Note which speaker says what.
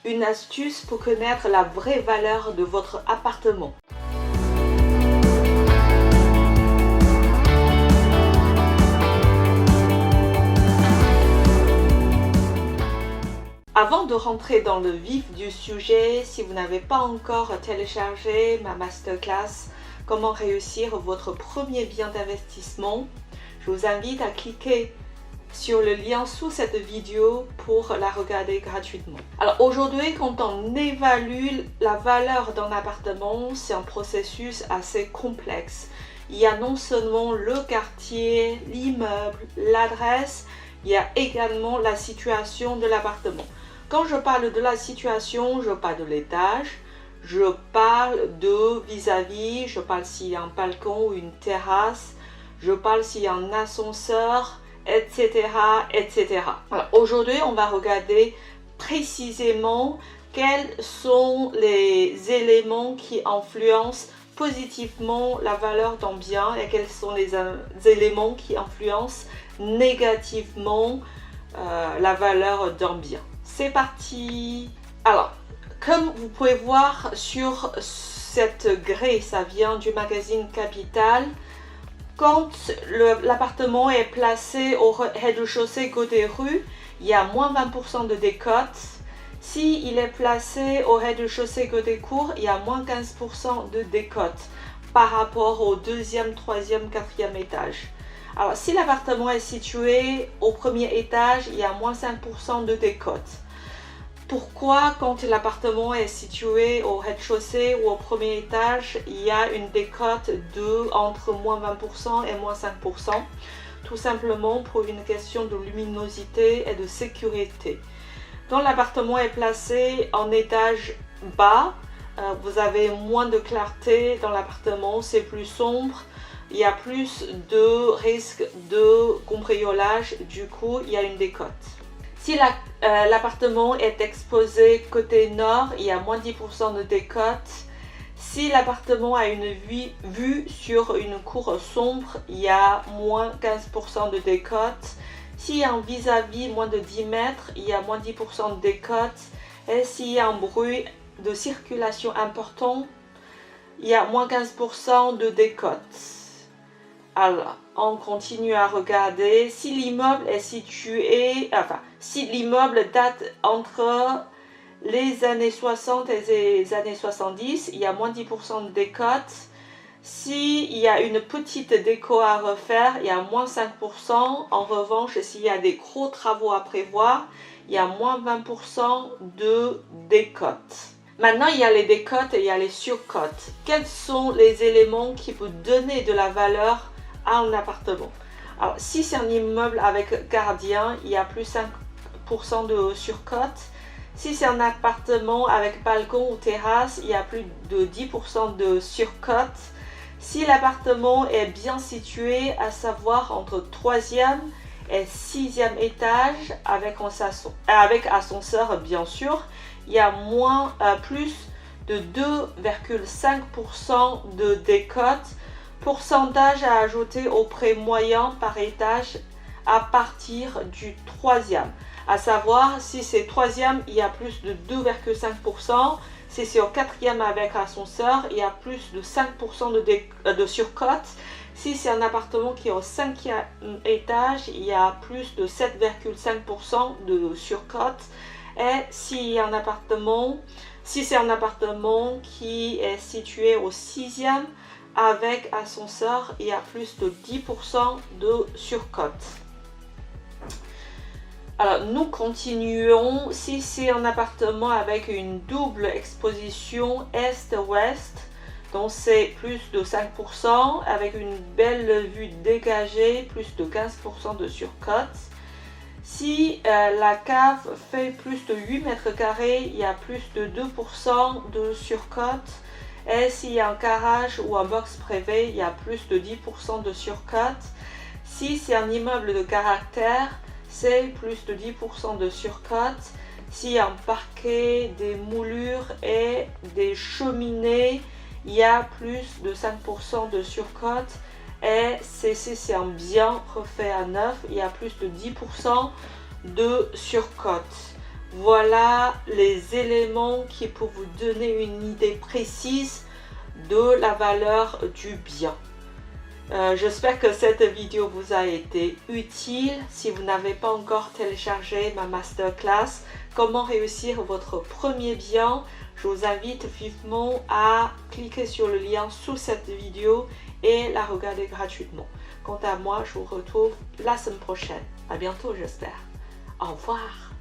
Speaker 1: une astuce pour connaître la vraie valeur de votre appartement. Avant de rentrer dans le vif du sujet, si vous n'avez pas encore téléchargé ma masterclass « Comment réussir votre premier bien d'investissement », je vous invite à cliquer sur le lien sous cette vidéo pour la regarder gratuitement. Alors aujourd'hui, quand on évalue la valeur d'un appartement, c'est un processus assez complexe. Il y a non seulement le quartier, l'immeuble, l'adresse, il y a également la situation de l'appartement. Quand je parle de la situation, je parle de l'étage, je parle de vis-à-vis, je parle s'il y a un balcon ou une terrasse, je parle s'il y a un ascenseur, etc. etc. Alors, aujourd'hui, on va regarder précisément quels sont les éléments qui influencent positivement la valeur d'un bien et quels sont les éléments qui influencent négativement la valeur d'un bien. C'est parti! Alors, comme vous pouvez voir sur cette grille, ça vient du magazine Capital. Quand l'appartement est placé au rez-de-chaussée côté rue, il y a moins 20% de décote. S'il est placé au rez-de-chaussée côté cour, il y a moins 15% de décote par rapport au deuxième, troisième, quatrième étage. Alors, si l'appartement est situé au premier étage, il y a moins 5% de décote. Pourquoi, quand l'appartement est situé au rez-de-chaussée ou au premier étage, il y a une décote de entre moins 20% et moins 5%? Tout simplement pour une question de luminosité et de sécurité. Quand l'appartement est placé en étage bas, vous avez moins de clarté dans l'appartement, c'est plus sombre. Il y a plus de risque de cambriolage, du coup il y a une décote. Si l'appartement est exposé côté nord, il y a moins 10% de décote. Si l'appartement a une vue sur une cour sombre, il y a moins 15% de décote. S'il y a un vis-à-vis moins de 10 mètres, il y a moins 10% de décote. Et s'il y a un bruit de circulation important, il y a moins 15% de décote. Alors, on continue à regarder. Si l'immeuble est situé, si l'immeuble date entre les années 60 et les années 70, il y a moins 10% de décote. S'il y a une petite déco à refaire, il y a moins 5%. En revanche, s'il y a des gros travaux à prévoir, il y a moins 20% de décote. Maintenant, il y a les décotes et il y a les surcotes. Quels sont les éléments qui vous donnent de la valeur à un appartement? Alors, si c'est un immeuble avec gardien, il y a plus 5% de surcote. Si c'est un appartement avec balcon ou terrasse, il y a plus de 10% de surcote. Si l'appartement est bien situé, à savoir entre 3e et 6e étage, avec ascenseur bien sûr, il y a plus de 2,5% de décote. Pourcentage à ajouter au prix moyen par étage à partir du 3e. À savoir, si c'est 3e, il y a plus de 2,5%. Si c'est au 4e avec ascenseur, il y a plus de 5% de surcote. Si c'est un appartement qui est au 5e étage, il y a plus de 7,5% de surcote. Et si c'est un appartement qui est situé au 6e, avec ascenseur, il y a plus de 10% de surcote. Alors, nous continuons. Si c'est un appartement avec une double exposition est-ouest, donc c'est plus de 5%, avec une belle vue dégagée, plus de 15% de surcote. Si la cave fait plus de 8 mètres carrés, il y a plus de 2% de surcote. Et s'il y a un garage ou un box privé, il y a plus de 10% de surcote. Si c'est un immeuble de caractère, c'est plus de 10% de surcote. S'il y a un parquet, des moulures et des cheminées, il y a plus de 5% de surcote. Et si c'est un bien refait à neuf, il y a plus de 10% de surcote. Voilà les éléments qui peuvent vous donner une idée précise de la valeur du bien. J'espère que cette vidéo vous a été utile. Si vous n'avez pas encore téléchargé ma masterclass, comment réussir votre premier bien, je vous invite vivement à cliquer sur le lien sous cette vidéo et la regarder gratuitement. Quant à moi, je vous retrouve la semaine prochaine. À bientôt, j'espère. Au revoir.